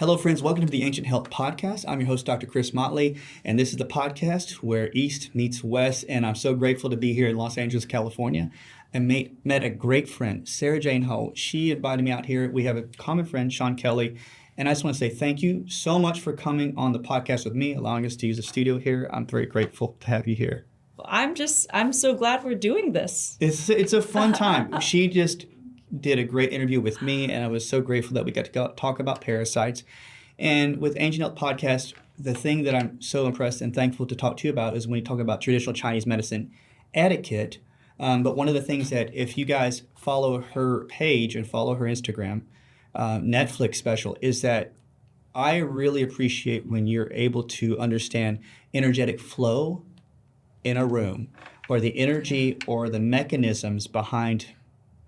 Hello, friends. Welcome to the Ancient Health Podcast. I'm your host, Dr. Chris Motley, and this is the podcast where East meets West, and I'm so grateful to be here in Los Angeles, California. I met a great friend, Sara Jane Ho. She invited me out here. We have a common friend, Sean Kelly, and I just want to say thank you so much for coming on the podcast with me, allowing us to use the studio here. I'm very grateful to have you here. I'm so glad we're doing this. It's a fun time. She just did a great interview with me, and I was so grateful that we got to talk about parasites. And with Ancient Health Podcast, the thing that I'm so impressed and thankful to talk to you about is when you talk about traditional Chinese medicine etiquette. But one of the things that if you guys follow her page and follow her Instagram, Netflix special, is that I really appreciate when you're able to understand energetic flow in a room, or the energy or the mechanisms behind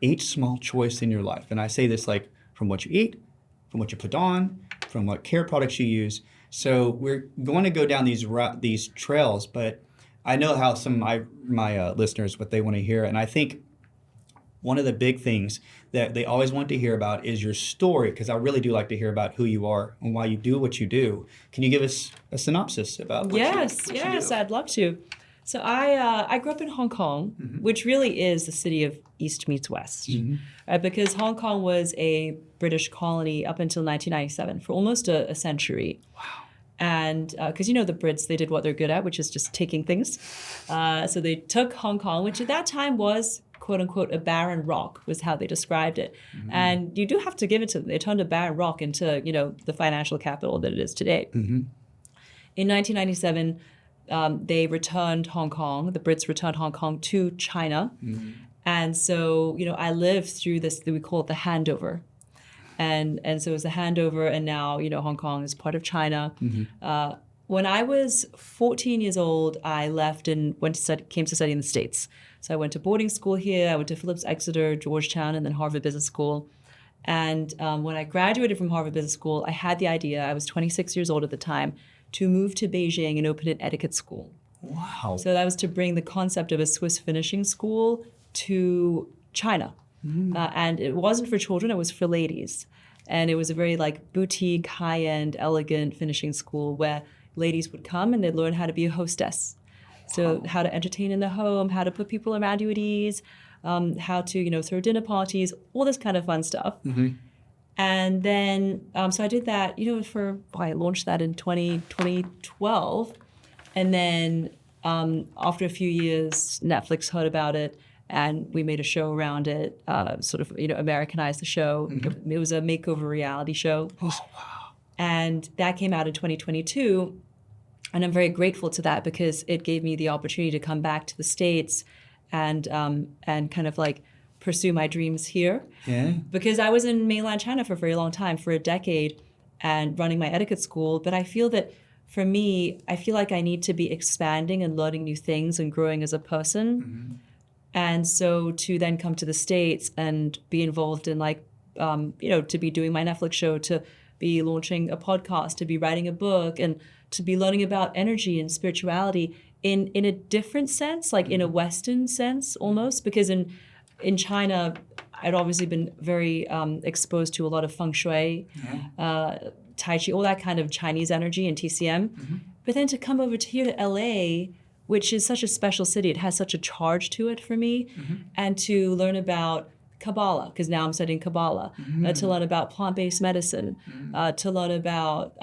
each small choice in your life. And I say this like from what you eat, from what you put on, from what care products you use. So we're going to go down these trails, but I know how some of my listeners, what they want to hear. And I think one of the big things that they always want to hear about is your story, because I really do like to hear about who you are and why you do what you do. Can you give us a synopsis about what you do? Yes, I'd love to. So I grew up in Hong Kong, which really is the city of East meets West, because Hong Kong was a British colony up until 1997 for almost a century. Wow. And because the Brits, they did what they're good at, which is just taking things. So they took Hong Kong, which at that time was, quote unquote, a barren rock, was how they described it. And you do have to give it to them. They turned a barren rock into, the financial capital that it is today. In 1997, they returned Hong Kong. The Brits returned Hong Kong to China. And so, I lived through this, we call it the handover. And so it was the handover, and now, Hong Kong is part of China. When I was 14 years old, I left and came to study in the States. So I went to boarding school here. I went to Phillips Exeter, Georgetown, and then Harvard Business School. And when I graduated from Harvard Business School, I had the idea, I was 26 years old at the time, to move to Beijing and open an etiquette school. Wow. So that was to bring the concept of a Swiss finishing school to China. And it wasn't for children, it was for ladies. And it was a very boutique, high-end, elegant finishing school where ladies would come and they'd learn how to be a hostess. So how to entertain in the home, how to put people around you at ease, how to, throw dinner parties, all this kind of fun stuff. And then, so I did that, I launched that in 2012. And then after a few years, Netflix heard about it, and we made a show around it, Americanized the show. It was a makeover reality show. Oh, wow. And that came out in 2022. And I'm very grateful to that because it gave me the opportunity to come back to the States and kind of pursue my dreams here. Yeah. Because I was in mainland China for a very long time, for a decade, and running my etiquette school. But I feel that for me, I feel like I need to be expanding and learning new things and growing as a person. And so to then come to the States and be involved in to be doing my Netflix show, to be launching a podcast, to be writing a book, and to be learning about energy and spirituality in a different sense, in a Western sense almost, because in China, I'd obviously been very exposed to a lot of Feng Shui, Tai Chi, all that kind of Chinese energy and TCM. But then to come over to here to LA, which is such a special city, it has such a charge to it for me, and to learn about Kabbalah, because now I'm studying Kabbalah, to learn about plant-based medicine, to learn about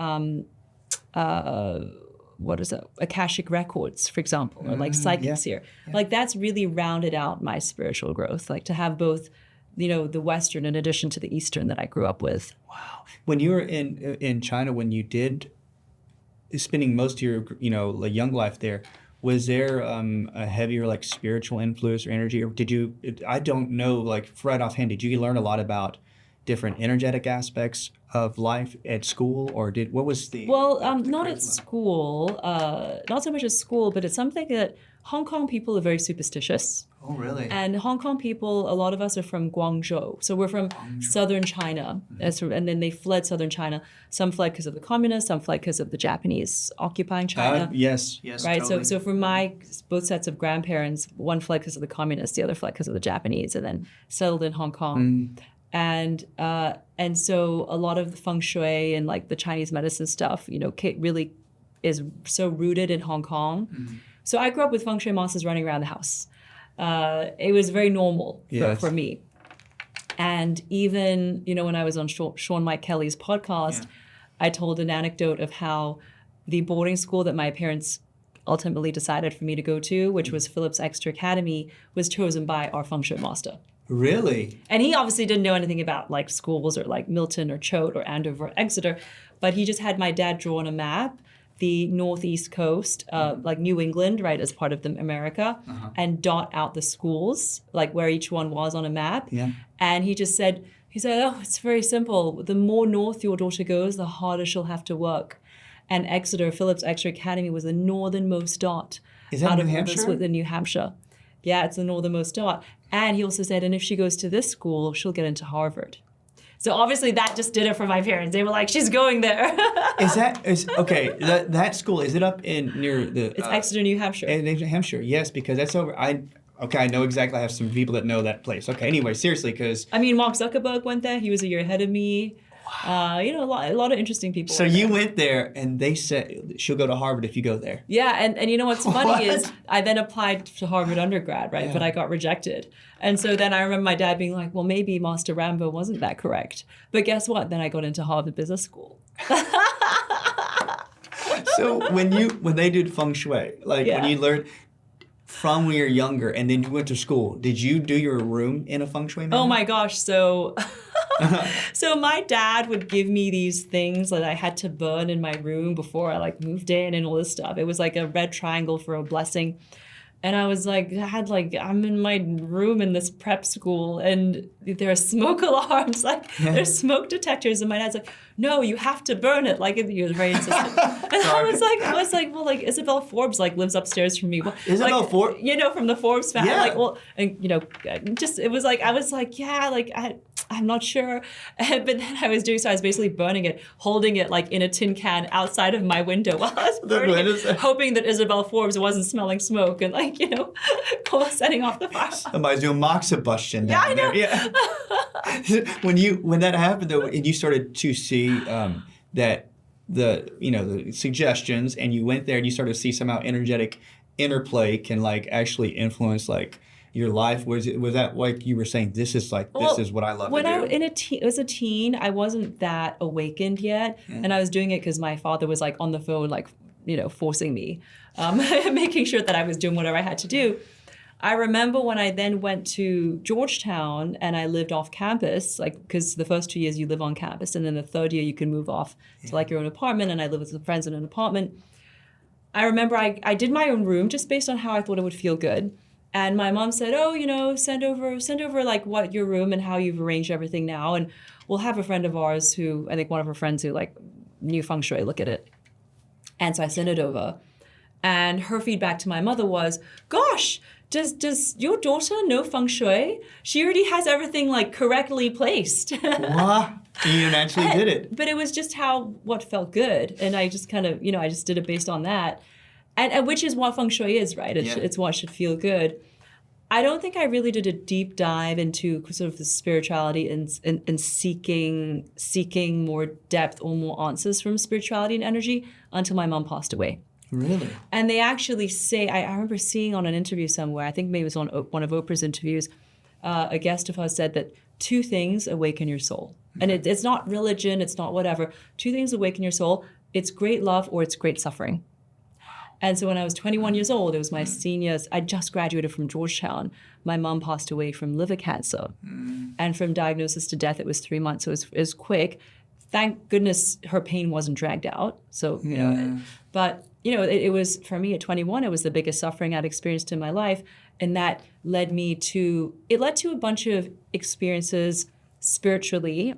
Akashic records, for example, or psychics here. That's really rounded out my spiritual growth, to have both, the Western in addition to the Eastern that I grew up with. Wow. When you were in China, when you did spending most of your, young life there, was there a heavier spiritual influence or energy, or did you, I don't know, right offhand, did you learn a lot about different energetic aspects of life at school, or what was the... Well, not at school, not so much at school, but it's something that Hong Kong people are very superstitious. Oh, really? And Hong Kong people, a lot of us are from Guangzhou. So we're from southern China. And then they fled southern China. Some fled because of the communists, some fled because of the Japanese occupying China. Yes, right. Totally. So for my both sets of grandparents, one fled because of the communists, the other fled because of the Japanese, and then settled in Hong Kong. And so a lot of the feng shui and like the Chinese medicine stuff, really is so rooted in Hong Kong. Mm-hmm. So I grew up with feng shui masters running around the house. It was very normal for me. And even, when I was on Sean Mike Kelly's podcast, I told an anecdote of how the boarding school that my parents ultimately decided for me to go to, which was Phillips Exeter Academy, was chosen by our feng shui master. Really? And he obviously didn't know anything about like schools or like Milton or Choate or Andover or Exeter, but he just had my dad draw on a map the northeast coast, like New England, right, as part of the America, and dot out the schools, like where each one was on a map. Yeah. And he said, oh, it's very simple. The more north your daughter goes, the harder she'll have to work. And Phillips Exeter Academy was the northernmost dot. Is that New Hampshire? Within New Hampshire. Yeah, it's the northernmost dot. And he also said, and if she goes to this school, she'll get into Harvard. So obviously that just did it for my parents. They were like, she's going there. Okay, that school, is it up near the... It's Exeter, New Hampshire. New Hampshire, yes, because that's over... I know exactly. I have some people that know that place. Okay, anyway, seriously, because... Mark Zuckerberg went there. He was a year ahead of me. Wow. A lot of interesting people. So you went there, and they said she'll go to Harvard if you go there. Yeah, and you know what's funny is I then applied to Harvard undergrad, right? Yeah. But I got rejected. And so then I remember my dad being like, well, maybe Master Rambo wasn't that correct. But guess what? Then I got into Harvard Business School. So when they did feng shui, when you learned from when you're younger and then you went to school, did you do your room in a feng shui manner? Oh my gosh, so my dad would give me these things that I had to burn in my room before I moved in and all this stuff. It was like a red triangle for a blessing. And I was like, I'm in my room in this prep school and there are smoke alarms, there's smoke detectors. And my dad's like, no, you have to burn it. He was very insistent. And I was like, well, Isabel Forbes lives upstairs from me. Well, Isabel Forbes? From the Forbes family. Yeah. It was like, I was like, I'm not sure. But then I was basically burning it, holding it in a tin can outside of my window while I was burning it, hoping that Isabel Forbes wasn't smelling smoke and setting off the fire. Somebody's doing moxibustion down I know. there. Yeah. When that happened though, and you started to see that the suggestions, and you went there and you started to see somehow energetic interplay can actually influence your life, was that like you were saying, this is what I love to do? When I was a teen, I wasn't that awakened yet, and I was doing it because my father was on the phone, forcing me, making sure that I was doing whatever I had to do. I remember when I then went to Georgetown and I lived off campus, because the first 2 years you live on campus, and then the third year you can move off to your own apartment, and I lived with some friends in an apartment. I remember I did my own room just based on how I thought it would feel good. And my mom said, oh, send over what your room and how you've arranged everything now. And we'll have a friend of ours who, I think one of her friends who knew feng shui, look at it. And so I sent it over. And her feedback to my mother was, gosh, does your daughter know feng shui? She already has everything correctly placed. What? You naturally did it. But it was just what felt good. And I just kind of, I just did it based on that. And which is what feng shui is, right? It's what should feel good. I don't think I really did a deep dive into sort of the spirituality and seeking more depth or more answers from spirituality and energy until my mom passed away. Really? And they actually say, I remember seeing on an interview somewhere, I think maybe it was on one of Oprah's interviews, a guest of hers said that 2 things awaken your soul. And it's not religion, it's not whatever. 2 things awaken your soul. It's great love or it's great suffering. And so when I was 21 years old, it was my seniors. I just graduated from Georgetown. My mom passed away from liver cancer. And from diagnosis to death, it was 3 months. So it was quick. Thank goodness her pain wasn't dragged out. So, it was, for me at 21, it was the biggest suffering I'd experienced in my life. And that led to a bunch of experiences spiritually.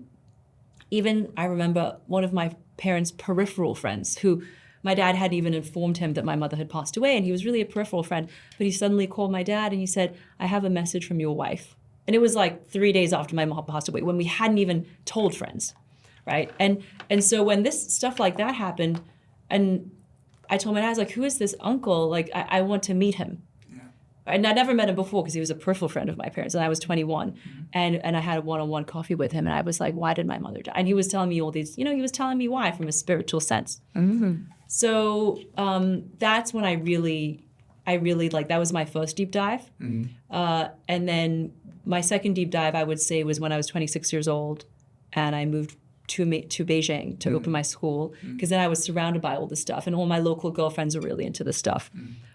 Even I remember one of my parents' peripheral friends who my dad hadn't even informed him that my mother had passed away, and he was really a peripheral friend. But he suddenly called my dad and he said, I have a message from your wife. And it was 3 days after my mom passed away, when we hadn't even told friends, right? And so when this stuff like that happened, and I told my dad, I was like, who is this uncle? I want to meet him. Yeah. And I never met him before because he was a peripheral friend of my parents, and I was 21, and I had a one-on-one coffee with him, and I was like, "Why did my mother die?" And he was telling me all these, he was telling me why from a spiritual sense. So that's when I really like, that was my first deep dive, and then my second deep dive, I would say, was when I was 26 years old, and I moved to Beijing to open my school, because then I was surrounded by all this stuff, and all my local girlfriends were really into this stuff.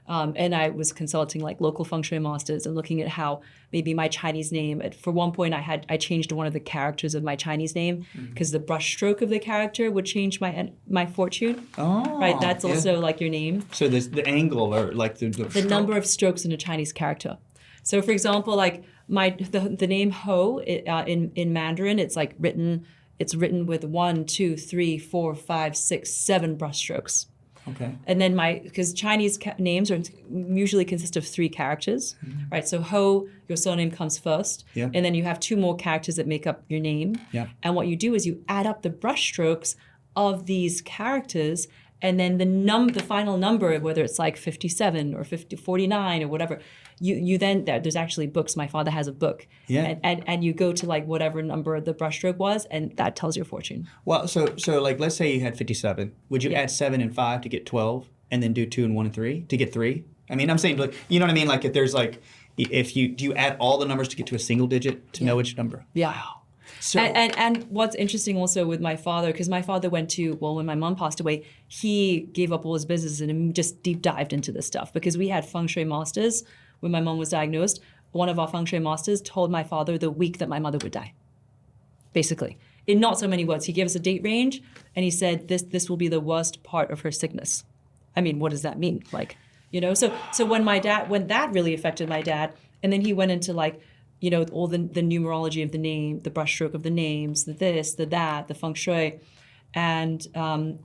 And I was consulting like local Feng Shui masters and looking at how maybe my Chinese name, for one point I changed one of the characters of my Chinese name because the brush stroke of the character would change my fortune. Oh, right, that's also like your name. So the angle, or like the number of strokes in a Chinese character. So for example, like the name Ho in Mandarin, it's written with 1, 2, 3, 4, 5, 6, 7 brush strokes. Okay. And then because Chinese names usually consist of 3 characters, right? So Ho, your surname comes first, and then you have 2 more characters that make up your name. Yeah. And what you do is you add up the brush strokes of these characters, and then the final number, whether it's like 57 or 49 or whatever, you then, there's actually books. My father has a book. Yeah. And you go to like whatever number the brushstroke was, and that tells your fortune. Well, so like, let's say you had 57. Would you add 7 and 5 to get 12, and then do 2 and 1 and 3 to get 3? I mean, I'm saying, like, you know what I mean? Like, if there's like, do you add all the numbers to get to a single digit to know which number? Yeah. Wow. So, and what's interesting also with my father, because my father when my mom passed away, he gave up all his business and just deep dived into this stuff, because we had Feng Shui masters. When my mom was diagnosed, one of our Feng Shui masters told my father the week that my mother would die. Basically, in not so many words, he gave us a date range, and he said this will be the worst part of her sickness. I mean, what does that mean? Like, so when that really affected my dad, and then he went into like, all the numerology of the name, the brushstroke of the names, the this, the that, the Feng Shui. And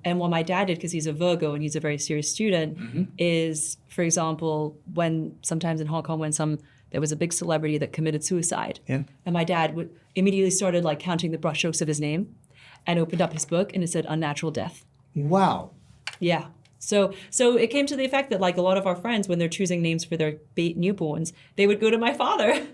what my dad did, because he's a Virgo and he's a very serious student, is, for example, when sometimes in Hong Kong, there was a big celebrity that committed suicide, and my dad immediately started like counting the brushstrokes of his name, and opened up his book, and it said unnatural death. wow. Yeah. So it came to the effect that like a lot of our friends, when they're choosing names for their newborns, they would go to my father.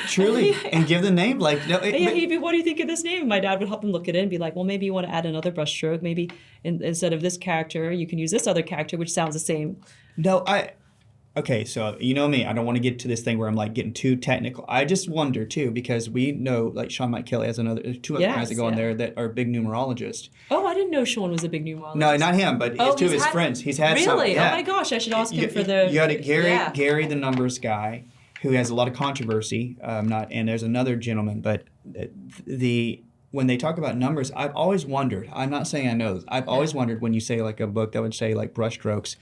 Truly, and give the name like no. He'd be, what do you think of this name? My dad would help him look at it and be like, well, maybe you want to add another brushstroke. Maybe instead of this character, you can use this other character, which sounds the same. No, okay, so you know me, I don't want to get to this thing where I'm like getting too technical. I just wonder too, because we know like Sean Mike Kelly has 2 other guys that go on there that are big numerologists. Oh, I didn't know Sean was a big numerologist. No, not him, but 2 of his friends. He's had really? some. Yeah. Oh my gosh, I should ask him for the. You had Gary, the numbers guy, who has a lot of controversy. And there's another gentleman, but when they talk about numbers, I've always wondered. I'm not saying I know this. I've always wondered, when you say like a book that would say like brushstrokes,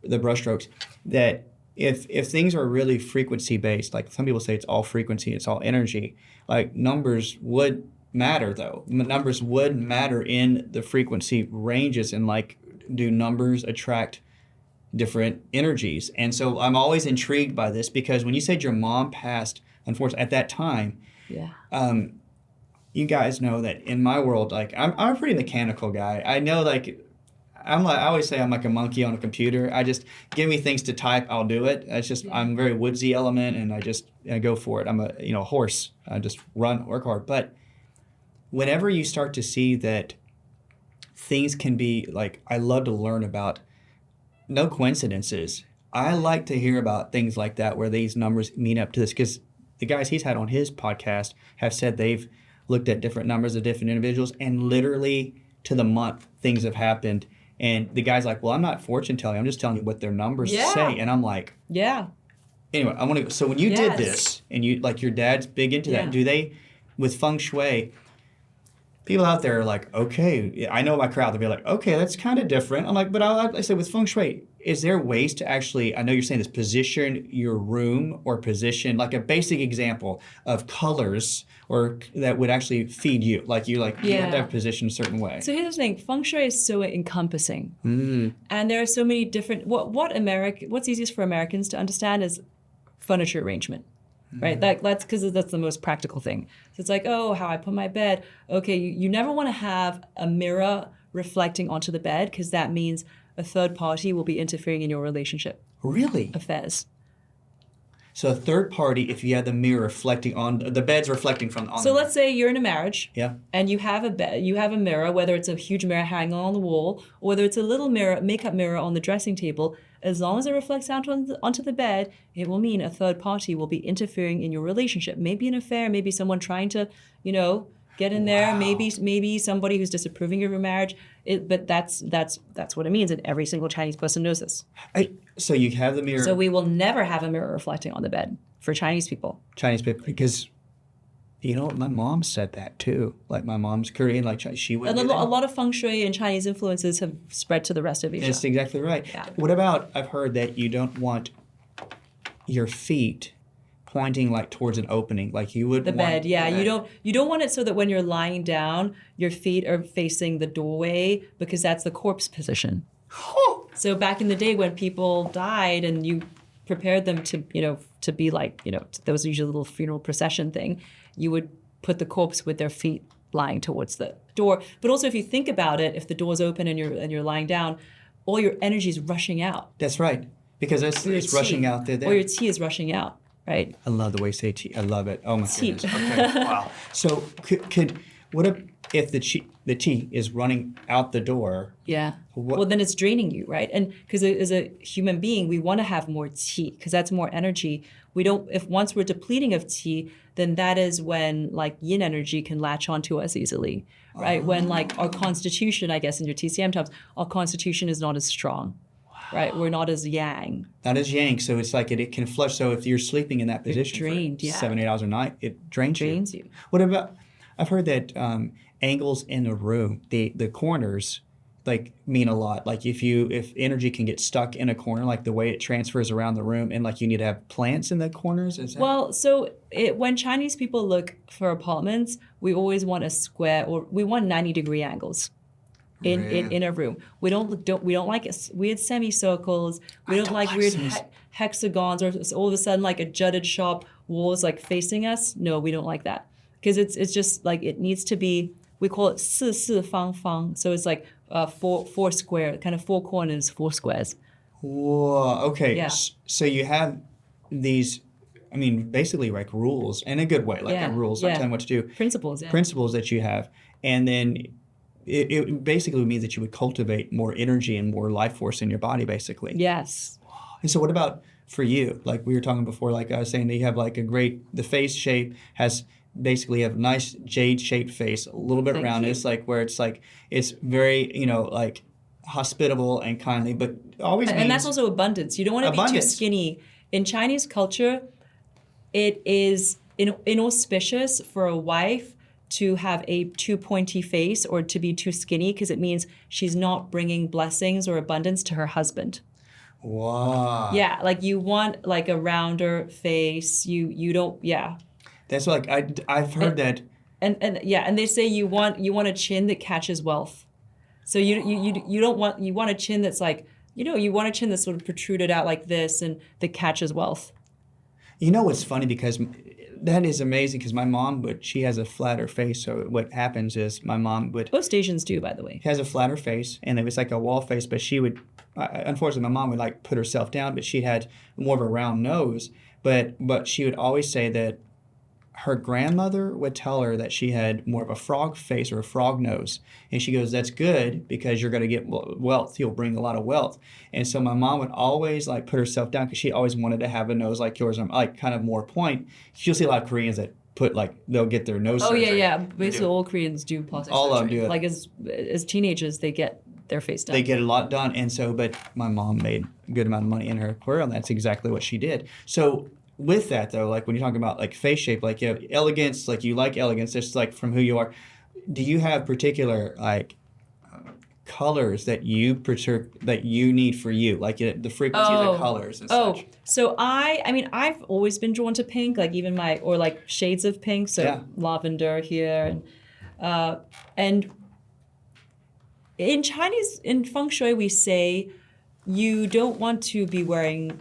that if things are really frequency based, like some people say it's all frequency, it's all energy, like numbers would matter though. Numbers would matter in the frequency ranges, and like, do numbers attract different energies? And so I'm always intrigued by this, because when you said your mom passed, unfortunately, at that time, you guys know that in my world, like I'm a pretty mechanical guy. I know, like, I always say I'm like a monkey on a computer. I just, give me things to type, I'll do it. It's just, I'm very woodsy element, and I go for it. I'm a horse. I just run, work hard. But whenever you start to see that things can be like, I love to learn about no coincidences. I like to hear about things like that, where these numbers mean up to this, because the guys he's had on his podcast have said they've looked at different numbers of different individuals, and literally to the month things have happened. And the guy's like, well, I'm not fortune telling, I'm just telling you what their numbers say. And I'm like, anyway, I want to. So when you did this, and you, like, your dad's big into that, do they, with Feng Shui, people out there are like, okay, I know my crowd, they'll be like, okay, that's kind of different. I'm like, but I say with Feng Shui, is there ways to actually, I know you're saying this, position your room, or position, like a basic example of colors, or that would actually feed you? Like you have to have position a certain way. So here's the thing, Feng Shui is so encompassing. And there are so many different, what's easiest for Americans to understand is furniture arrangement. Right, that's because that's the most practical thing. So it's like, oh, how I put my bed. Okay, you never want to have a mirror reflecting onto the bed, because that means a third party will be interfering in your relationship. Really? Affairs. So a third party, if you have the mirror reflecting on the bed's reflecting from on So the let's say you're in a marriage, yeah. and you have a mirror, whether it's a huge mirror hanging on the wall, or whether it's a little mirror, makeup mirror on the dressing table. As long as it reflects out onto the bed, it will mean a third party will be interfering in your relationship. Maybe an affair, maybe someone trying to, get in there. Maybe somebody who's disapproving of your marriage. But that's what it means, and every single Chinese person knows this. So you have the mirror. So we will never have a mirror reflecting on the bed for Chinese people. Chinese people, because my mom said that too. Like my mom's Korean, like she would. And a lot of feng shui and Chinese influences have spread to the rest of Asia. That's exactly right. Yeah. What about, I've heard that you don't want your feet pointing like towards an opening, like you would The want bed, yeah. that. You don't want it so that when you're lying down, your feet are facing the doorway, because that's the corpse position. So back in the day when people died and you prepared them to be like, there was usually a little funeral procession thing, you would put the corpse with their feet lying towards the door. But also, if you think about it, if the door's open and you're lying down, all your energy is rushing out. That's right, because it's rushing out there. Or your tea is rushing out, right? I love the way you say tea. I love it. Oh my Tea. goodness. Okay. Wow. So could what if the tea is running out the door? Yeah. What- Well, then it's draining you, right? And because as a human being, we want to have more qi because that's more energy. We don't. If once we're depleting of qi, then that is when like yin energy can latch onto us easily, right? When like our constitution, I guess in your TCM terms, our constitution is not as strong, right? We're not as yang. Not as yang, so it's like it can flush. So if you're sleeping in that position drained, for yeah. 7-8 hours a night, it drains You. What about? I've heard that angles in the room, the corners, like mean a lot. Like if energy can get stuck in a corner, like the way it transfers around the room, and like you need to have plants in the corners. Is that? Well, so when Chinese people look for apartments, we always want a square, or we want 90-degree angles in a room. We don't like weird semicircles. We don't like weird hexagons, or all of a sudden like a jutted sharp walls like facing us. No, we don't like that, because it's just like it needs to be. We call it 四四方方. So it's like four square, kind of four corners, four squares. Whoa. Okay. Yeah. So you have these, I mean, basically like rules in a good way, like rules, like telling what to do. Principles, yeah. Principles that you have, and then it basically means that you would cultivate more energy and more life force in your body, basically. Yes. And so what about for you? Like we were talking before, like I was saying that you have like the face shape has basically a nice jade-shaped face, a little bit Thank rounded. you. It's like where it's like, it's very, like hospitable and kindly, but always And that's also abundance. You don't want to be too Abundance. skinny. In Chinese culture, it is inauspicious for a wife to have a too pointy face or to be too skinny, because it means she's not bringing blessings or abundance to her husband. Wow. Yeah, like you want like a rounder face. You don't. Yeah. That's like I've heard that. And they say you want a chin that catches wealth. So you don't want, you want a chin that's like, you want a chin that's sort of protruded out like this and that catches wealth. You know what's funny, because that is amazing, because my mom she has a flatter face. So what happens is my mom Most Asians do, by the way. has a flatter face, and it was like a wall face, but she would, unfortunately my mom would like put herself down, but she had more of a round nose. But she would always say that her grandmother would tell her that she had more of a frog face or a frog nose. And she goes, that's good, because you're going to get wealth. You'll bring a lot of wealth. And so my mom would always like put herself down, because she always wanted to have a nose like yours, like kind of more point. You'll see a lot of Koreans that they'll get their nose surgery. Yeah. Basically, all Koreans do plastic All of them surgery. do it. Like as teenagers, they get their face done. They get a lot done. And so, but my mom made a good amount of money in her career, and that's exactly what she did. So with that though, like when you're talking about like face shape, like you have elegance, like you like elegance, just like from who you are. Do you have particular like colors that you need for you, like the frequencies of colors and such? So I've always been drawn to pink, like even or like shades of pink. So lavender here, and in Chinese, in feng shui, we say you don't want to be wearing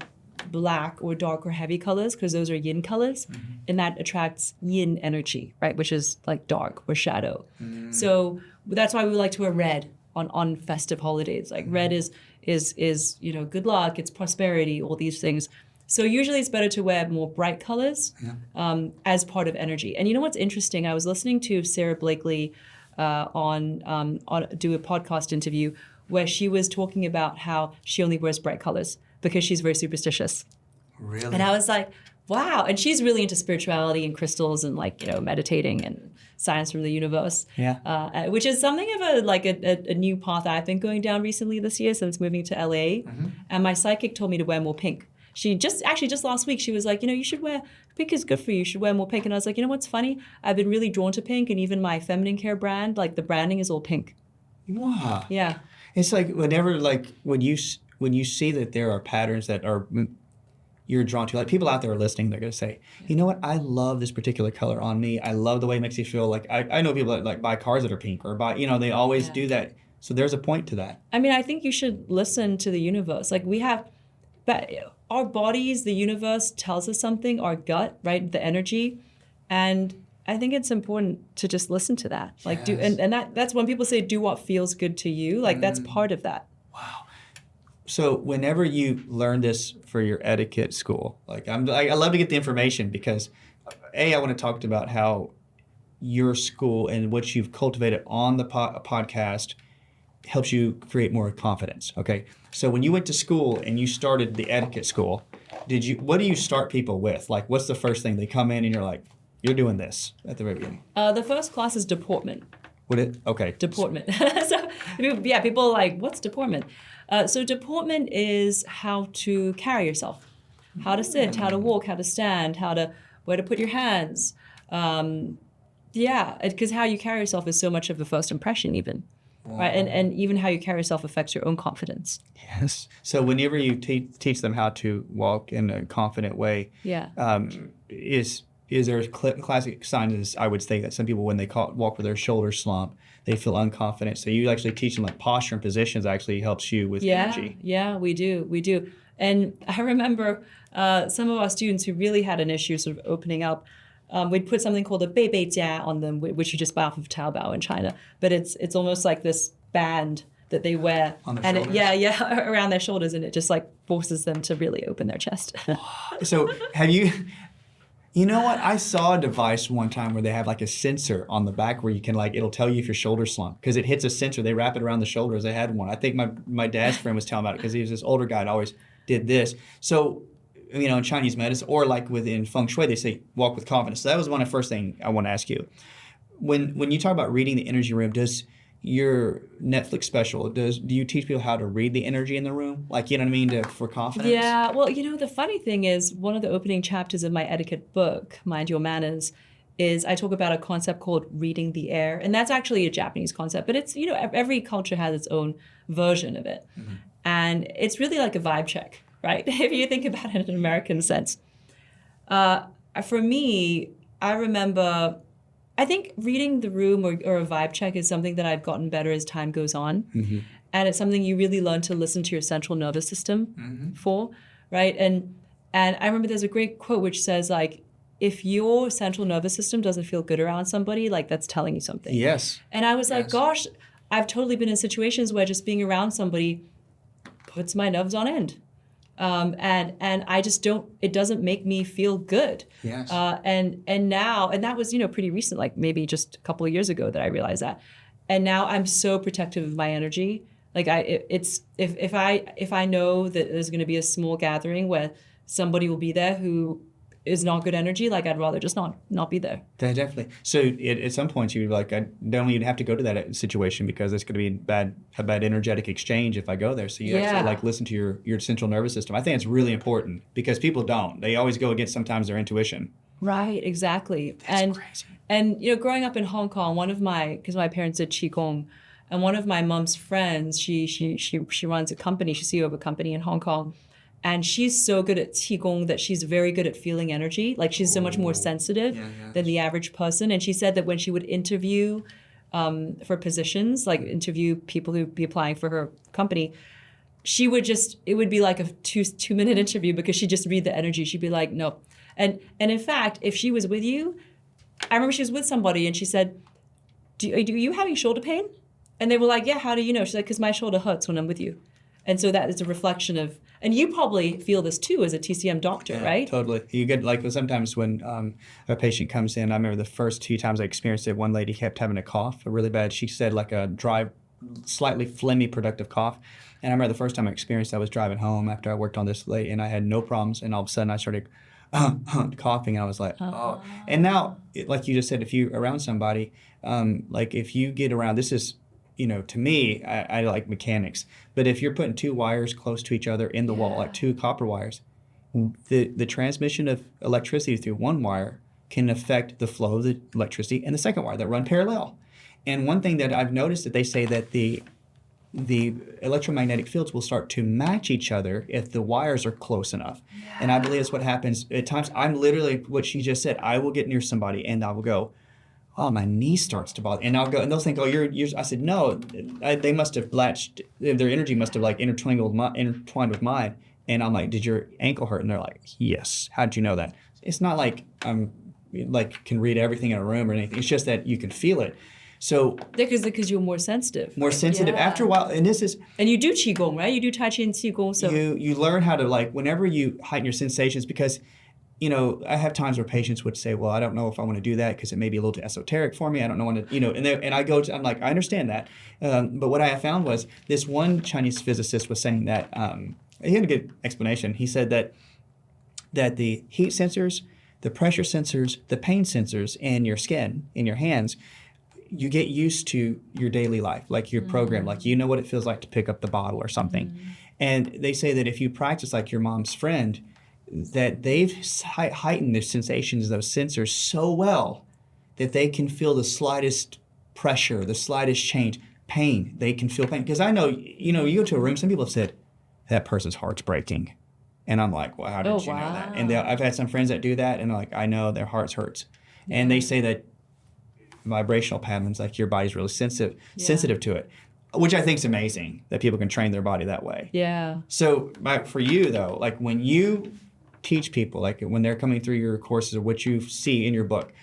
black or dark or heavy colors, because those are yin colors, and that attracts yin energy, right, which is like dark or shadow. So that's why we like to wear red on festive holidays. Like red is good luck, it's prosperity, all these things. So usually it's better to wear more bright colors as part of energy. And you know what's interesting? I was listening to Sarah Blakely on do a podcast interview where she was talking about how she only wears bright colors because she's very superstitious. Really? And I was like, wow. And she's really into spirituality and crystals and meditating and science from the universe. Yeah. Which is something of a new path I've been going down recently this year since moving to LA. Mm-hmm. And my psychic told me to wear more pink. She just last week, she was like, you should wear, pink is good for you. You should wear more pink. And I was like, you know what's funny? I've been really drawn to pink, and even my feminine care brand, like the branding is all pink. Wow. Yeah. It's like whenever, when you see that there are patterns that are you're drawn to, like people out there are listening, they're going to say, you know what? I love this particular color on me. I love the way it makes you feel. Like I know people that buy cars that are pink or buy, they always do that. So there's a point to that. I mean, I think you should listen to the universe. Like we have, but our bodies, the universe tells us something, our gut, right? The energy. And I think it's important to just listen to that. Like that's when people say, do what feels good to you. Like that's part of that. Wow. So whenever you learn this for your etiquette school, I love to get the information because I want to talk about how your school and what you've cultivated on the podcast helps you create more confidence. Okay. So when you went to school and you started the etiquette school, what do you start people with? Like, what's the first thing they come in and you're like, you're doing this at the very beginning? The first class is deportment. Okay. Deportment. So yeah, people are like, what's deportment? So deportment is how to carry yourself, how to sit, how to walk, how to stand, where to put your hands. Because how you carry yourself is so much of the first impression even. Wow. Right, and even how you carry yourself affects your own confidence. Yes. So whenever you teach them how to walk in a confident way, is there a classic sign? I would say that some people, when they walk with their shoulders slumped, they feel unconfident. So you actually teach them posture and positions actually helps you with energy. Yeah, we do. And I remember some of our students who really had an issue sort of opening up. We'd put something called a beibei jia on them, which you just buy off of Taobao in China. But it's almost like this band that they wear on their shoulders. Around their shoulders, and it just forces them to really open their chest. So have you? You know what? I saw a device one time where they have a sensor on the back where you can it'll tell you if your shoulder's slumped because it hits a sensor. They wrap it around the shoulders. They had one. I think my dad's friend was telling about it because he was this older guy that always did this. So, in Chinese medicine or within Feng Shui, they say walk with confidence. So that was one of the first things I want to ask you. When you talk about reading the energy room, does your Netflix special, do you teach people how to read the energy in the room? For confidence? Yeah, well, the funny thing is one of the opening chapters of my etiquette book, Mind Your Manners, is I talk about a concept called reading the air. And that's actually a Japanese concept, but it's, every culture has its own version of it. Mm-hmm. And it's really like a vibe check, right? If you think about it in an American sense. For me, I think reading the room or a vibe check is something that I've gotten better as time goes on. Mm-hmm. And it's something you really learn to listen to your central nervous system for, right? And I remember there's a great quote which says, if your central nervous system doesn't feel good around somebody, that's telling you something. Yes. And I was like, gosh, I've totally been in situations where just being around somebody puts my nerves on end. And I just it doesn't make me feel good. Yes. And now, and that was, pretty recent, maybe just a couple of years ago that I realized that. And now I'm so protective of my energy. If I know that there's going to be a small gathering where somebody will be there who is not good energy, I'd rather just not be there. Definitely. So at some points you'd be like, I don't even have to go to that situation because it's going to be a bad energetic exchange if I go there. So you actually listen to your central nervous system. I think it's really important because people don't. They always go against sometimes their intuition. Right, exactly. That's crazy. And growing up in Hong Kong, because my parents did Qigong, and one of my mom's friends, she runs a company, she's CEO of a company in Hong Kong. And she's so good at Qigong that she's very good at feeling energy. She's so much more sensitive than the average person. And she said that when she would interview for positions, interview people who'd be applying for her company, it would be like a 2-minute interview because she'd just read the energy. She'd be like, no. And in fact, if she was with you, I remember she was with somebody and she said, are you having shoulder pain? And they were like, yeah, how do you know? She's like, because my shoulder hurts when I'm with you. And so that is a reflection of, And you probably feel this too as a TCM doctor, right? Totally. You get like sometimes when a patient comes in, I remember the first 2 times I experienced it, one lady kept having a cough, a really bad, she said like a dry, slightly phlegmy productive cough. And I remember the first time I experienced it, I was driving home after I worked on this late and I had no problems. And all of a sudden I started coughing. And I was like, oh. And now, like you just said, if you're around somebody, like if you get around, this is, to me, I like mechanics. But if you're putting 2 wires close to each other in the wall, like 2 copper wires, the transmission of electricity through one wire can affect the flow of the electricity in the second wire that run parallel. And one thing that I've noticed that they say that the electromagnetic fields will start to match each other if the wires are close enough. Yeah. And I believe that's what happens at times. I'm literally, what she just said, I will get near somebody and I will go, oh, my knee starts to bother. And I'll go, and they'll think, oh, you're I said, no, they must have latched, their energy must have like intertwined with mine. And I'm like, did your ankle hurt? And they're like, yes. How did you know that? It's not like I'm can read everything in a room or anything. It's just that you can feel it. So because you're more sensitive. More sensitive. Yeah. After a while, and this is... And you do Qigong, right? You do Tai Chi and Qigong. So you learn how to, like, whenever you heighten your sensations, because, I have times where patients would say, well, I don't know if I want to do that because it may be a little too esoteric for me. I don't know when to, and I'm like, I understand that. But what I have found was this one Chinese physicist was saying that, he had a good explanation. He said that the heat sensors, the pressure sensors, the pain sensors in your skin, in your hands, you get used to your daily life, like your program, like you know what it feels like to pick up the bottle or something. And they say that if you practice like your mom's friend, that they've heightened their sensations, those sensors so well that they can feel the slightest pressure, the slightest change, pain. They can feel pain. Because I know, you go to a room, some people have said, that person's heart's breaking. And I'm like, well, how did you know that? And I've had some friends that do that, and they're like, I know their hearts hurts. Yeah. And they say that vibrational patterns, like your body's really sensitive to it, which I think is amazing that people can train their body that way. Yeah. So for you though, like when you teach people, like when they're coming through your courses or what you see in your book,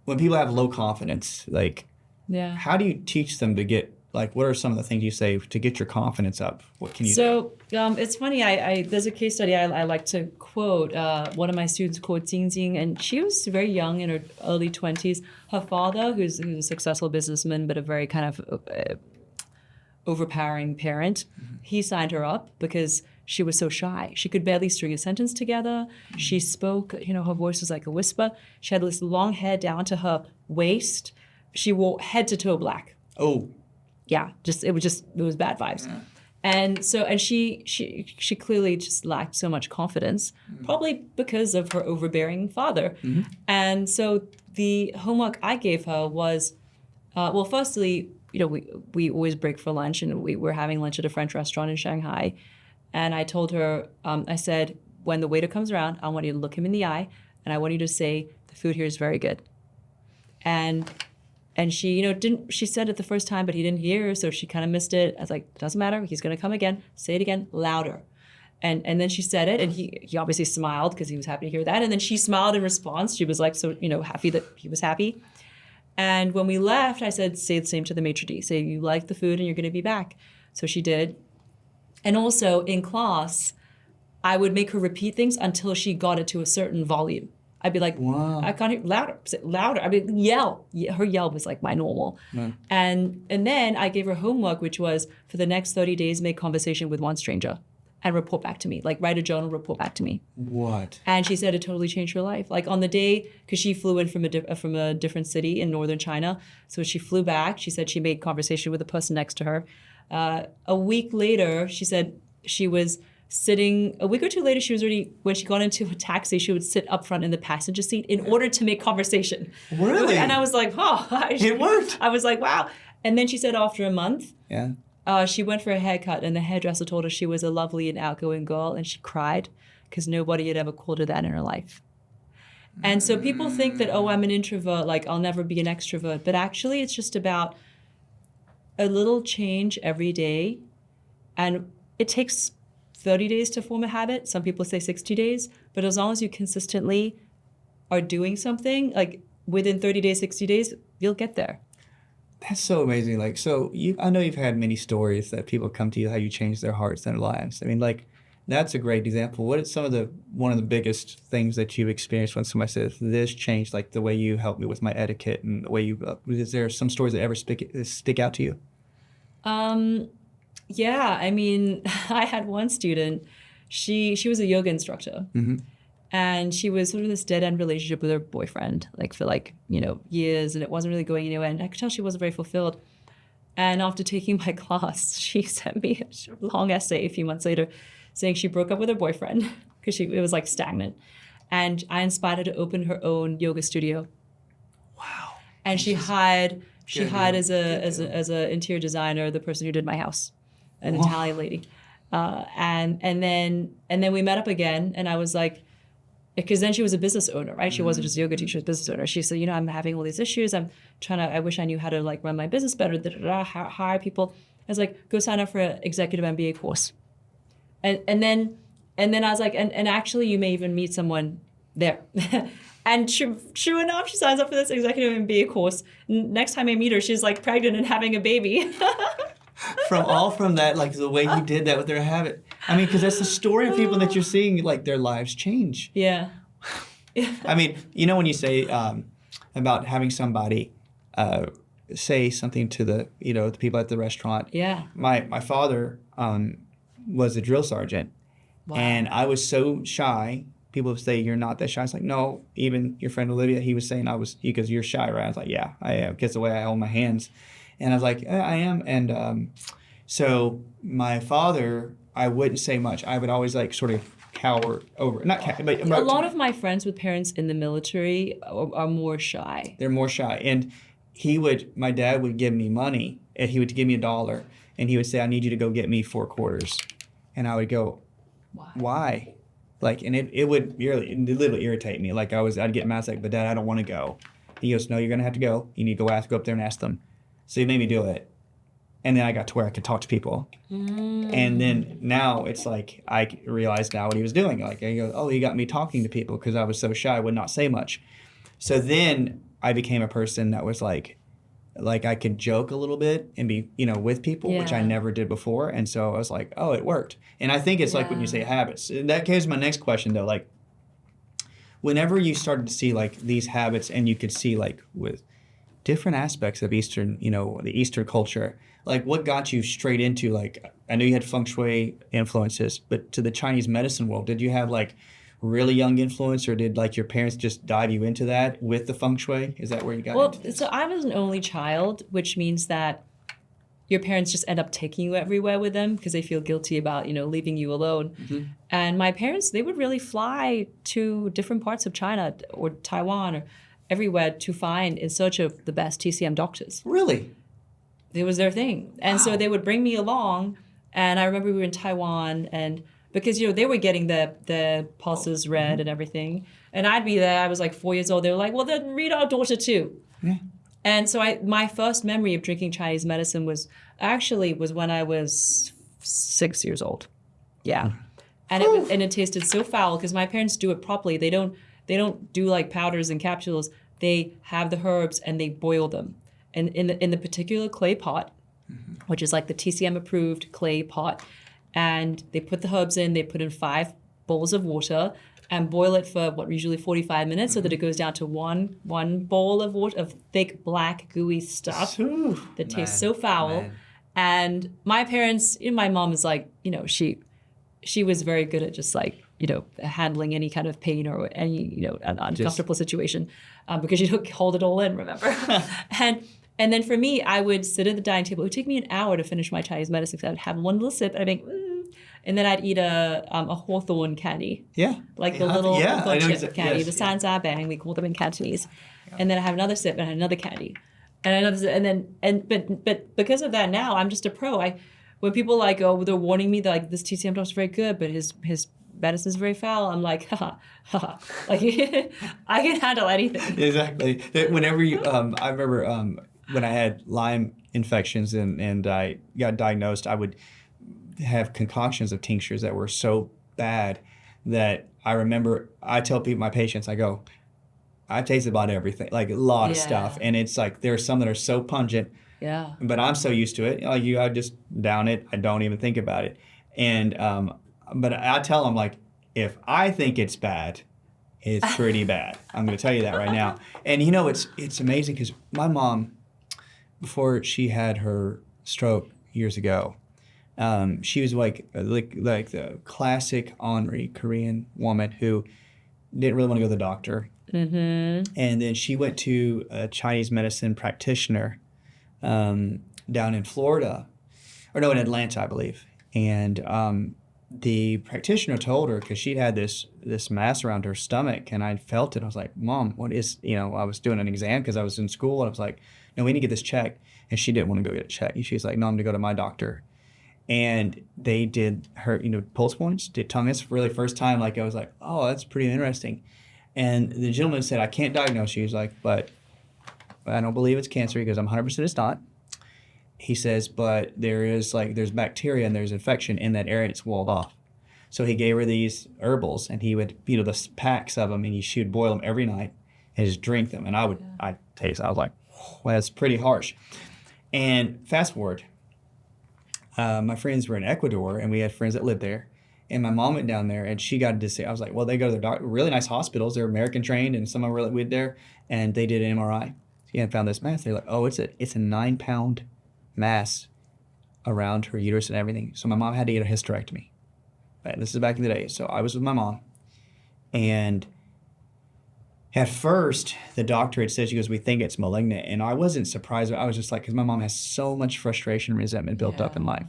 when people have low confidence, like how do you teach them to get, like what are some of the things you say to get your confidence up? What can you do? So it's funny, I there's a case study I like to quote. One of my students called Jing Jing, and she was very young, in her early 20s. Her father, who's a successful businessman, but a very kind of overpowering parent, he signed her up because she was so shy. She could barely string a sentence together. She spoke, her voice was like a whisper. She had this long hair down to her waist. She wore head to toe black. Oh. Yeah, it was bad vibes. Yeah. And she clearly just lacked so much confidence, probably because of her overbearing father. Mm-hmm. And so the homework I gave her was, well, firstly, we always break for lunch, and we were having lunch at a French restaurant in Shanghai. And I told her, I said, when the waiter comes around, I want you to look him in the eye, and I want you to say, the food here is very good. And she, she said it the first time, but he didn't hear, so she kind of missed it. I was like, doesn't matter, he's going to come again. Say it again, louder. And then she said it, and he obviously smiled because he was happy to hear that. And then she smiled in response. She was like, so, happy that he was happy. And when we left, I said, say the same to the maitre d'. Say you like the food and you're going to be back. So she did. And also in class, I would make her repeat things until she got it to a certain volume. I'd be like, wow. I can't hear, louder, louder. I mean, yell. Her yell was like my normal. Mm. And then I gave her homework, which was for the next 30 days, make conversation with one stranger and report back to me. Like write a journal, report back to me. What? And she said it totally changed her life. Like on the day, because she flew in from a different city in northern China. So she flew back. She said she made conversation with the person next to her. A week later, she said she was sitting, a week or two later, she was already, when she got into a taxi, she would sit up front in the passenger seat in order to make conversation. Really? And I was like, it worked. I was like, wow. And then she said after a month, yeah, she went for a haircut, and the hairdresser told her she was a lovely and outgoing girl, and she cried because nobody had ever called her that in her life. And so people think that, oh, I'm an introvert, like I'll never be an extrovert. But actually, it's just about a little change every day. And it takes 30 days to form a habit. Some people say 60 days. But as long as you consistently are doing something, like within 30 days, 60 days, you'll get there. That's so amazing. Like, so I know you've had many stories that people come to you, how you changed their hearts and their lives. I mean, like, That's a great example. What is one of the biggest things that you've experienced when somebody says this changed, like the way you helped me with my etiquette and the way you? Is there some stories that ever stick out to you? Yeah, I mean, I had one student. She was a yoga instructor, and she was sort of this dead end relationship with her boyfriend, like for years, and it wasn't really going anywhere. And I could tell she wasn't very fulfilled. And after taking my class, she sent me a long essay a few months later saying she broke up with her boyfriend because it was like stagnant. And I inspired her to open her own yoga studio. Wow. And she hired as a interior designer the person who did my house, an Italian lady. And then we met up again, and I was like, because then she was a business owner, right? She wasn't just a yoga teacher, she was a business owner. She said, I'm having all these issues. I wish I knew how to like run my business better, hire people. I was like, go sign up for an executive MBA course. And then I was like, and actually you may even meet someone there. And true enough, she signs up for this executive MBA course. Next time I meet her, she's like pregnant and having a baby. From that, like the way you did that with their habit. I mean, because that's the story of people that you're seeing, like their lives change. Yeah. I mean, when you say about having somebody say something to the people at the restaurant. Yeah. My father was a drill sergeant. Wow. And I was so shy. People would say, you're not that shy. It's like, no, even your friend Olivia, he was saying because you're shy, right? I was like, yeah, I am. Because the way I hold my hands. And I was like, I am. And so my father, I wouldn't say much. I would always like sort of cower over. But a lot of my friends with parents in the military are more shy. They're more shy. And my dad would give me money, and he would give me $1, and he would say, I need you to go get me 4 quarters. And I would go, why? Like, and it would literally irritate me. Like I'd get mad, like, but Dad, I don't want to go. He goes, no, you're going to have to go. You need to go up there and ask them. So he made me do it. And then I got to where I could talk to people. And then now it's like, I realized now what he was doing. Like, I go, oh, he got me talking to people because I was so shy, I would not say much. So then I became a person that was like I could joke a little bit and be, with people, which I never did before. And so I was like, oh, it worked. And I think it's like when you say habits. That came to my next question, though. Like, whenever you started to see, like, these habits, and you could see, like, with different aspects of Eastern, the Eastern culture, like, what got you straight into, like, I know you had Feng Shui influences, but to the Chinese medicine world, did you have, like, really young influence, or did, like, your parents just dive you into that with the Feng Shui? Is that where you got into this? So I was an only child, which means that your parents just end up taking you everywhere with them because they feel guilty about, leaving you alone. Mm-hmm. And my parents, they would really fly to different parts of China or Taiwan or everywhere to find in search of the best TCM doctors. Really? It was their thing. And so they would bring me along. And I remember we were in Taiwan, and because, they were getting the pulses read and everything. And I'd be there. I was like 4 years old. They were like, well, then read our daughter too. Yeah. And so my first memory of drinking Chinese medicine was when I was 6 years old. Yeah. And it tasted so foul because my parents do it properly. They don't do like powders and capsules. They have the herbs and they boil them. And in the particular clay pot, which is like the TCM approved clay pot, and they put the herbs in, they put in 5 bowls of water and boil it for usually 45 minutes so that it goes down to one bowl of water, of thick, black, gooey stuff that tastes so foul. Man. And my parents, my mom is like, she was very good at just like, handling any kind of pain or any, an uncomfortable situation because she don't hold it all in, remember? And then for me, I would sit at the dining table. It would take me an hour to finish my Chinese medicine because I would have one little sip and I'd be and then I'd eat a hawthorn candy. Yeah. Like the little hawthorn chip candy, the san za bang, we call them in Cantonese. Yeah. And then I have another sip and I have another candy. And another sip, but because of that now, I'm just a pro. When people like, they're warning me that like this TCM doctor's very good, but his medicine's very foul, I'm like, ha. Like I can handle anything. Exactly. Whenever I remember when I had Lyme infections and I got diagnosed, I would have concoctions of tinctures that were so bad that I remember I tell people, my patients, I go, I've tasted about everything, like a lot of stuff. And it's like, there are some that are so pungent, but I'm so used to it. Like I just down it. I don't even think about it. And but I tell him, like, if I think it's bad, it's pretty bad. I'm going to tell you that right now. And it's amazing because my mom, before she had her stroke years ago, she was like the classic ornery Korean woman who didn't really want to go to the doctor. Mm-hmm. And then she went to a Chinese medicine practitioner down in Florida, or no, in Atlanta, I believe. And the practitioner told her, because she'd had this mass around her stomach, and I felt it. I was like, Mom, what is, I was doing an exam because I was in school, and I was like, no, we need to get this checked. And she didn't want to go get it checked. She's like, no, I'm going to go to my doctor. And they did her, pulse points, did tongue tests for the first time. Like, I was like, oh, that's pretty interesting. And the gentleman said, I can't diagnose you. He's like, but I don't believe it's cancer. He goes, I'm 100% it's not. He says, but there's bacteria and there's infection in that area and it's walled off. So he gave her these herbals, and he would, the packs of them, and she would boil them every night and just drink them. And I'd taste, I was like, well, that's pretty harsh. And fast forward, my friends were in Ecuador, and we had friends that lived there. And my mom went down there, and she got to say, I was like, well, they go to their doctor, really nice hospitals. They're American trained, and some of them were with there, and they did an MRI. She had found this mass. They're like, oh, it's a 9-pound mass around her uterus and everything. So my mom had to get a hysterectomy. Right? This is back in the day. So I was with my mom, and at first, the doctor had said, she goes, we think it's malignant. And I wasn't surprised. I was just like, because my mom has so much frustration and resentment built up in life.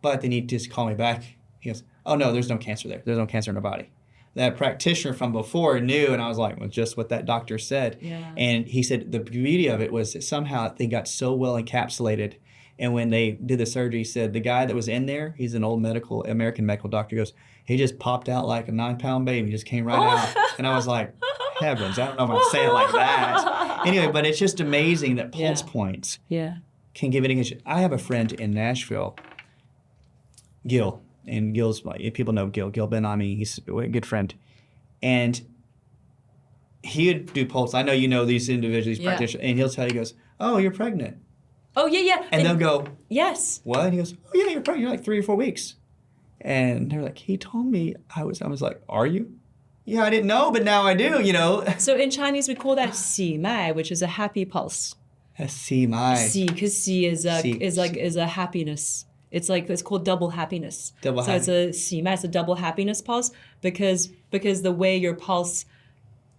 But then he just called me back. He goes, oh, no, there's no cancer there. There's no cancer in her body. That practitioner from before knew, and I was like, well, just what that doctor said. Yeah. And he said the beauty of it was that somehow they got so well encapsulated. And when they did the surgery, he said the guy that was in there, he's an old American medical doctor, goes, he just popped out like a 9-pound baby, just came right out. And I was like, heavens, I don't know if I say it like that. Anyway, but it's just amazing that pulse points can give it. I have a friend in Nashville, Gil, and Gil's, people know Gil Ben-Ami, he's a good friend. And he would do pulse. I know you know these individuals, these practitioners, and he'll tell you, he goes, oh, you're pregnant. Oh, yeah. And they'll go, yes. What? And he goes, oh, yeah, you're pregnant. You're like 3 or 4 weeks. And they're like, he told me. I was like, are you? Yeah, I didn't know, but now I do, So in Chinese, we call that 喜脉, which is a happy pulse. A 喜脉. 喜, because 喜 is a happiness. It's called double happiness. So it's a 喜脉, it's a double happiness pulse because the way your pulse,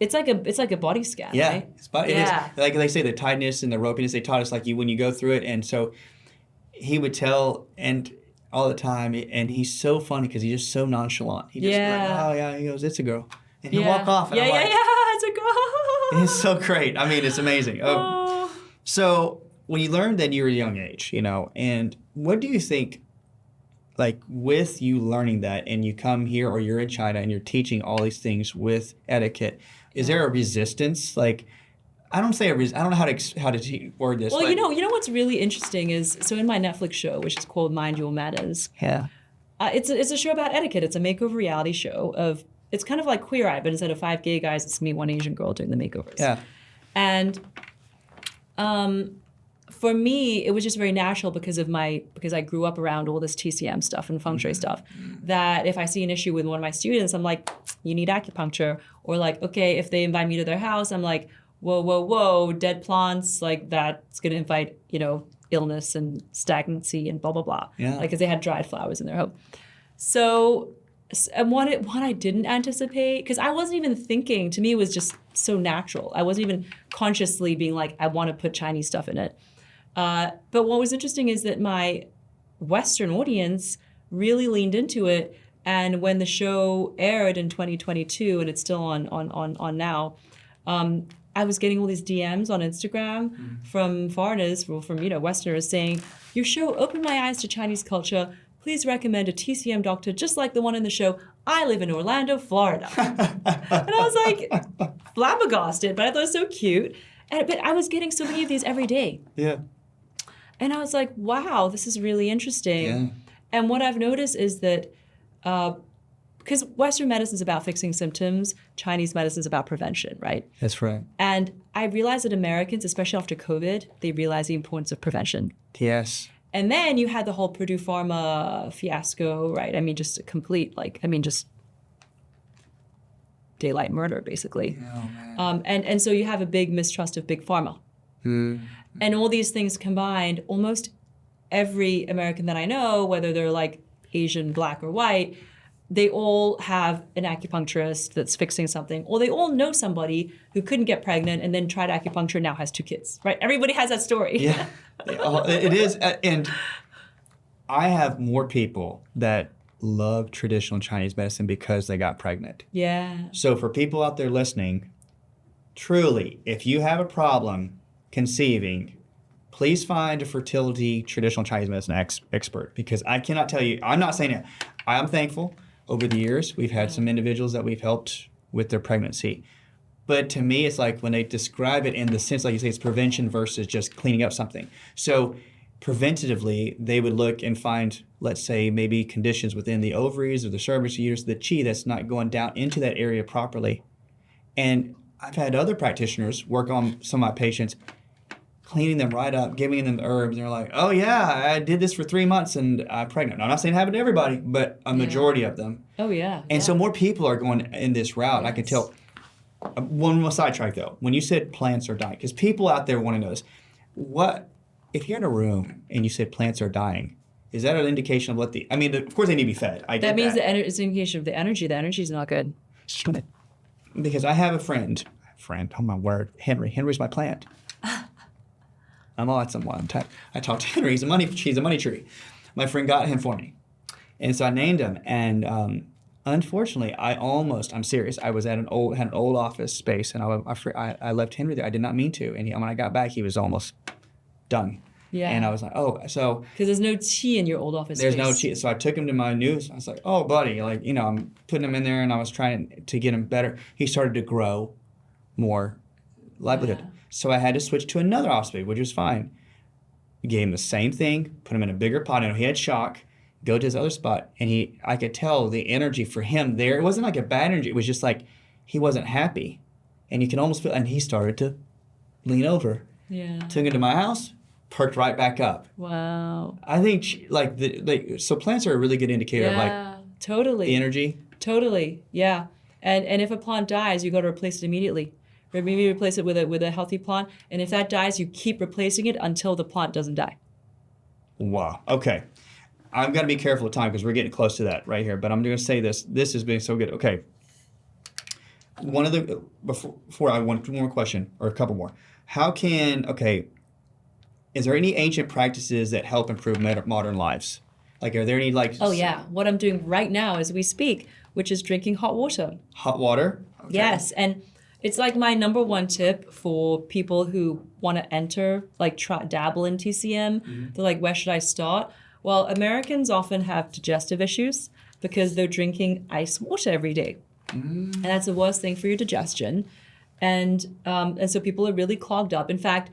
it's like a body scan, right? It is. Like they say, the tightness and the ropiness, they taught us when you go through it. And so he would tell, and all the time, and he's so funny because he's just so nonchalant. He just like, oh yeah, he goes, it's a girl. And he'll walk off. And I'm like, it's a girl. It's so great. I mean, it's amazing. So when you learned that you were a young age, and what do you think, with you learning that and you come here or you're in China and you're teaching all these things with etiquette, is there a resistance? I don't know how to word this. Well, you know what's really interesting is, so in my Netflix show, which is called Mind Your Manners, it's a show about etiquette. It's a makeover reality show it's kind of like Queer Eye, but instead of 5 gay guys, it's me, one Asian girl doing the makeovers. Yeah. And for me, it was just very natural because I grew up around all this TCM stuff and Feng Shui stuff, that if I see an issue with one of my students, I'm like, you need acupuncture. Or okay, if they invite me to their house, I'm like, whoa, dead plants, that's going to invite, illness and stagnancy and blah, blah, blah. Yeah. Because they had dried flowers in their home. So, and what I didn't anticipate, because I wasn't even thinking, to me it was just so natural. I wasn't even consciously being like, I want to put Chinese stuff in it. But what was interesting is that my Western audience really leaned into it. And when the show aired in 2022, and it's still on now, I was getting all these DMs on Instagram from foreigners, from Westerners saying, your show opened my eyes to Chinese culture. Please recommend a TCM doctor just like the one in the show. I live in Orlando, Florida. And I was like flabbergasted, but I thought it was so cute. But I was getting so many of these every day. Yeah. And I was like, wow, this is really interesting. Yeah. And what I've noticed is that because Western medicine is about fixing symptoms, Chinese medicine is about prevention, right? That's right. And I realized that Americans, especially after COVID, they realize the importance of prevention. Yes. And then you had the whole Purdue Pharma fiasco, right? I mean, just a complete, just daylight murder, basically. Oh, man. And so you have a big mistrust of big pharma. And all these things combined, almost every American that I know, whether they're like Asian, black, or white, they all have an acupuncturist that's fixing something, or they all know somebody who couldn't get pregnant and then tried acupuncture and now has 2 kids, right? Everybody has that story. Yeah, it is. And I have more people that love traditional Chinese medicine because they got pregnant. Yeah. So for people out there listening, truly, if you have a problem conceiving, please find a fertility traditional Chinese medicine expert, because I cannot tell you, I'm not saying it. I am thankful. Over the years, we've had some individuals that we've helped with their pregnancy. But to me, it's like when they describe it in the sense, like you say, it's prevention versus just cleaning up something. So preventatively, they would look and find, let's say, maybe conditions within the ovaries or the cervix, uterus, the qi that's not going down into that area properly. And I've had other practitioners work on some of my patients, cleaning them right up, giving them the herbs. And they're like, oh, yeah, I did this for 3 months and I'm pregnant. Now, I'm not saying it happened to everybody, but a majority of them. Oh, yeah. And so more people are going in this route. Yes. I can tell. One more sidetrack, though. When you said plants are dying, because people out there want to know this, if you're in a room and you said plants are dying, is that an indication of of course they need to be fed. That means it's an indication of the energy. The energy is not good. Because I have a friend, oh my word, Henry. Henry's my plant. I'm all at someone. I talked to Henry. He's a money tree. My friend got him for me. And so I named him. And unfortunately, I'm serious. I was at had an old office space, and I left Henry there. I did not mean to. And when I got back, he was almost done. Yeah. And I was like, so. Because there's no tea in your old office There's space. no tea. So I took him to my new, I was like, oh, buddy, I'm putting him in there, and I was trying to get him better. He started to grow more livelihood. Yeah. So I had to switch to another office space, which was fine. Gave him the same thing, put him in a bigger pot. He had shock. Go to his other spot, and I could tell the energy for him there. It wasn't like a bad energy. It was just like he wasn't happy, and you can almost feel. And he started to lean over. Yeah. Took him to my house, perked right back up. Wow. I think so plants are a really good indicator of totally the energy. Totally, yeah. And if a plant dies, you got to replace it immediately. Or maybe replace it with a healthy plant. And if that dies, you keep replacing it until the plant doesn't die. Wow. Okay. I've got to be careful with time because we're getting close to that right here. But I'm going to say this. This has been so good. Okay. Before I want one more question or a couple more. Is there any ancient practices that help improve modern lives? Like, are there any Oh, yeah. What I'm doing right now as we speak, which is drinking hot water. Hot water? Okay. Yes. And it's like my number one tip for people who want to enter, dabble in TCM. Mm-hmm. They're like, where should I start? Well, Americans often have digestive issues because they're drinking ice water every day. Mm. And that's the worst thing for your digestion. And so people are really clogged up. In fact,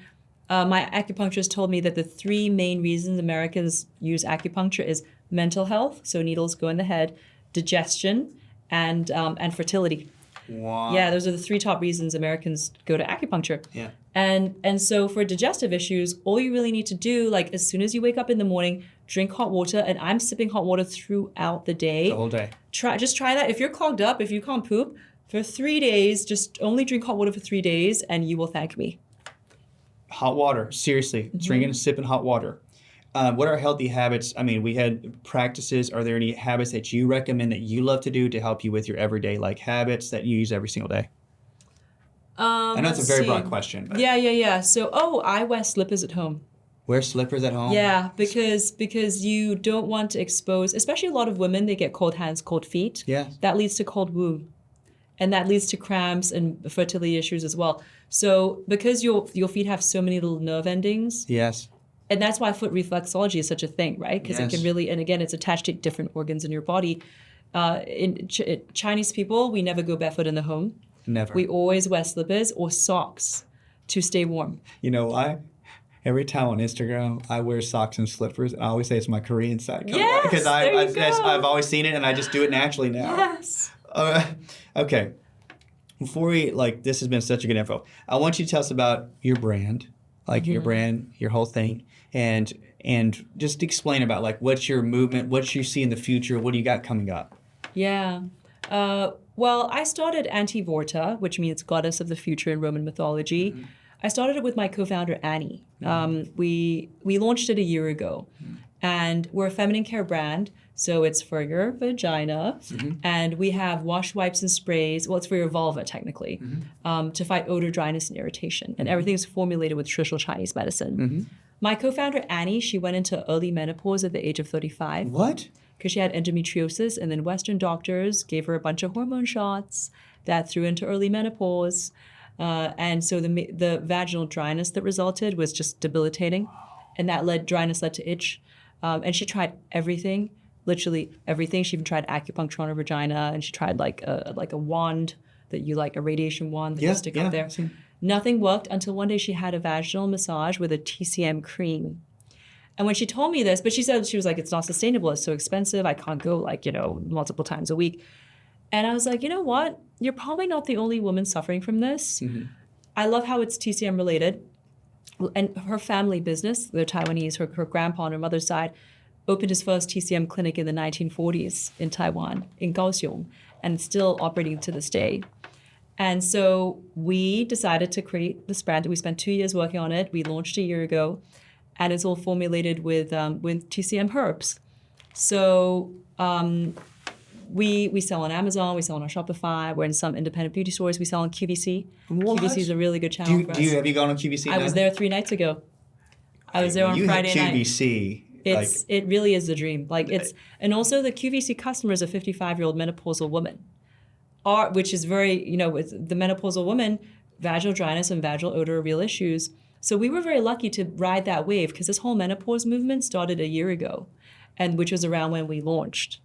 my acupuncturist told me that the 3 main reasons Americans use acupuncture is mental health, so needles go in the head, digestion, and fertility. Wow. Yeah, those are the 3 top reasons Americans go to acupuncture. Yeah. And so for digestive issues, all you really need to do, as soon as you wake up in the morning, drink hot water, and I'm sipping hot water throughout the day. The whole day. Just try that. If you're clogged up, if you can't poop, for 3 days, just only drink hot water for 3 days, and you will thank me. Hot water, seriously. Mm-hmm. Drinking and sipping hot water. What are healthy habits? I mean, we had practices. Are there any habits that you recommend that you love to do to help you with your everyday habits that you use every single day? I know it's a very broad question. But. Yeah. So, I wear slippers at home. Wear slippers at home? Yeah, because you don't want to expose, especially a lot of women, they get cold hands, cold feet. Yeah. That leads to cold womb. And that leads to cramps and fertility issues as well. So because your feet have so many little nerve endings. Yes. And that's why foot reflexology is such a thing, right? Because it can really, and again, it's attached to different organs in your body. In Chinese people, we never go barefoot in the home. Never. We always wear slippers or socks to stay warm. You know why? Every time on Instagram, I wear socks and slippers. I always say it's my Korean side. Yes, because I've always seen it, and I just do it naturally now. Yes. Okay. Before we, this has been such a good info. I want you to tell us about your brand, like your brand, your whole thing, and just explain about like what's your movement, what you see in the future, what do you got coming up? Yeah. Well, I started Antivorta, which means goddess of the future in Roman mythology. I started it with my co-founder, Annie. We launched it a year ago. And we're a feminine care brand, so it's for your vagina. And we have wash wipes and sprays. Well, it's for your vulva, technically, to fight odor, dryness, and irritation. And everything is formulated with traditional Chinese medicine. My co-founder, Annie, she went into early menopause at the age of 35. What? Because she had endometriosis, and then Western doctors gave her a bunch of hormone shots that threw into early menopause. And so the vaginal dryness that resulted was just debilitating. And that dryness led to itch. And she tried everything, literally everything. She even tried acupuncture on her vagina, and she tried like a wand that you like, a radiation wand that you stick up there. Nothing worked until one day she had a vaginal massage with a TCM cream. And when she told me this, but she said, she was like, it's not sustainable, it's so expensive, I can't go like, multiple times a week. And I was like, you know what? You're probably not the only woman suffering from this. I love how it's TCM related. And her family business, they're Taiwanese, her grandpa on her mother's side, opened his first TCM clinic in the 1940s in Taiwan, in Kaohsiung, and still operating to this day. And so we decided to create this brand. We spent 2 years working on it. We launched a year ago, and it's all formulated with TCM herbs. So we sell on Amazon, we sell on our Shopify, we're in some independent beauty stores, we sell on QVC. What? QVC is a really good channel for us. Have you gone on QVC now? I was there 3 nights ago. I was there on Friday night. QVC. It really is the dream. And also the QVC customer is a 55-year-old menopausal woman, which is very, with the menopausal woman, vaginal dryness and vaginal odor are real issues. So we were very lucky to ride that wave because this whole menopause movement started a year ago, and which was around when we launched.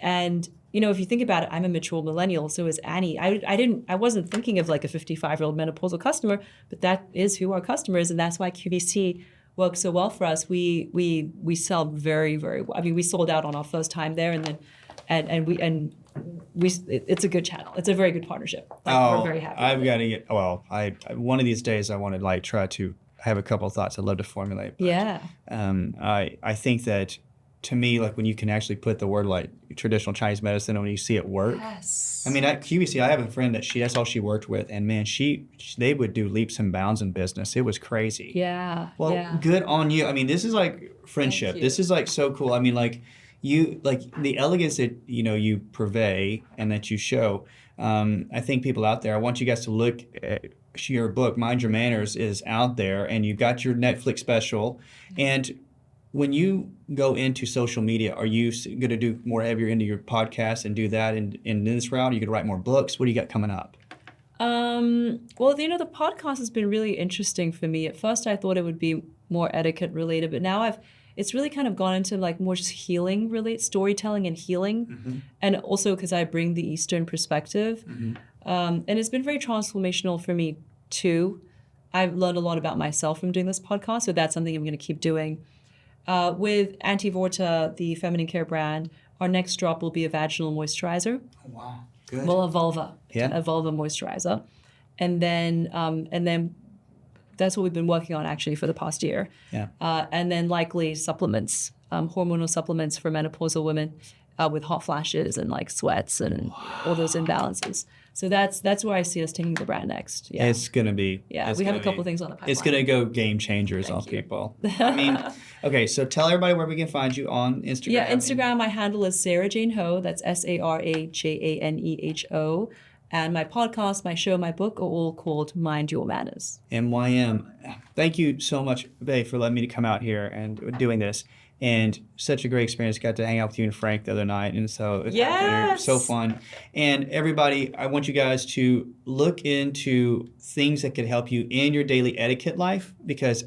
And if you think about it, I'm a mature millennial, so is Annie. I wasn't thinking of like a 55-year-old menopausal customer, but that is who our customer is, and that's why QVC works so well for us. We sell very, very well. I mean, we sold out on our first time there, and then it's a good channel. It's a very good partnership. We're very happy. I've got to get. Well, one of these days I want to try to have a couple of thoughts I'd love to formulate. But, I think that to me, when you can actually put the word traditional Chinese medicine and when you see it work. Yes. I mean, at QVC, I have a friend that's all she worked with, and man, they would do leaps and bounds in business. It was crazy. Yeah. Well, good on you. I mean, this is like friendship. This is so cool. I mean, you the elegance that you purvey and that you show. I think people out there, I want you guys to look at your book, Mind Your Manners, is out there, and you've got your Netflix special. And when you go into social media, are you going to do more heavier into your podcast and do that in this route? Are you going to write more books? What do you got coming up? Well, the podcast has been really interesting for me. At first, I thought it would be more etiquette related, but now it's really kind of gone into more just healing related, storytelling and healing. And also because I bring the Eastern perspective. And it's been very transformational for me too. I've learned a lot about myself from doing this podcast, so that's something I'm going to keep doing. With Antivorta, the feminine care brand, our next drop will be a vaginal moisturizer. Oh, wow. Good. Well, a vulva moisturizer. And then that's what we've been working on actually for the past year. Yeah. And then likely supplements, hormonal supplements for menopausal women with hot flashes and sweats and all those imbalances. So that's where I see us taking the brand next. Yeah. It's going to be. Yeah, we have a couple things on the pipeline. It's going to go game changers on people. I mean, okay, so tell everybody where we can find you on Instagram. Yeah, Instagram, my handle is Sara Jane Ho. That's SaraJaneho. And my podcast, my show, my book are all called Mind Your Manners. MYM. Thank you so much, Bei, for letting me come out here and doing this. And such a great experience. Got to hang out with you and Frank the other night. And so it's so fun. And everybody, I want you guys to look into things that could help you in your daily etiquette life, because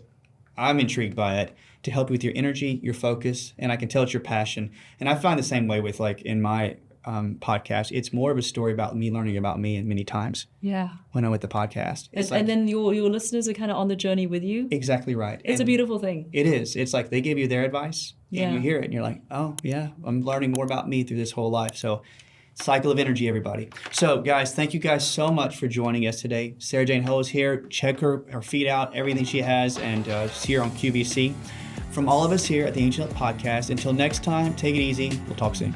I'm intrigued by it, to help you with your energy, your focus. And I can tell it's your passion. And I find the same way with in my podcast. It's more of a story about me learning about me, and many times when I'm with the podcast. And then your listeners are kind of on the journey with you. Exactly right. It's a beautiful thing. It is. It's they give you their advice and you hear it and you're like, oh yeah, I'm learning more about me through this whole life. So Cycle of energy, everybody. So, guys, thank you guys so much for joining us today. Sara Jane Ho is here. Check her feed out, everything she has, and see her on QVC. From all of us here at the Ancient Podcast, until next time, take it easy. We'll talk soon.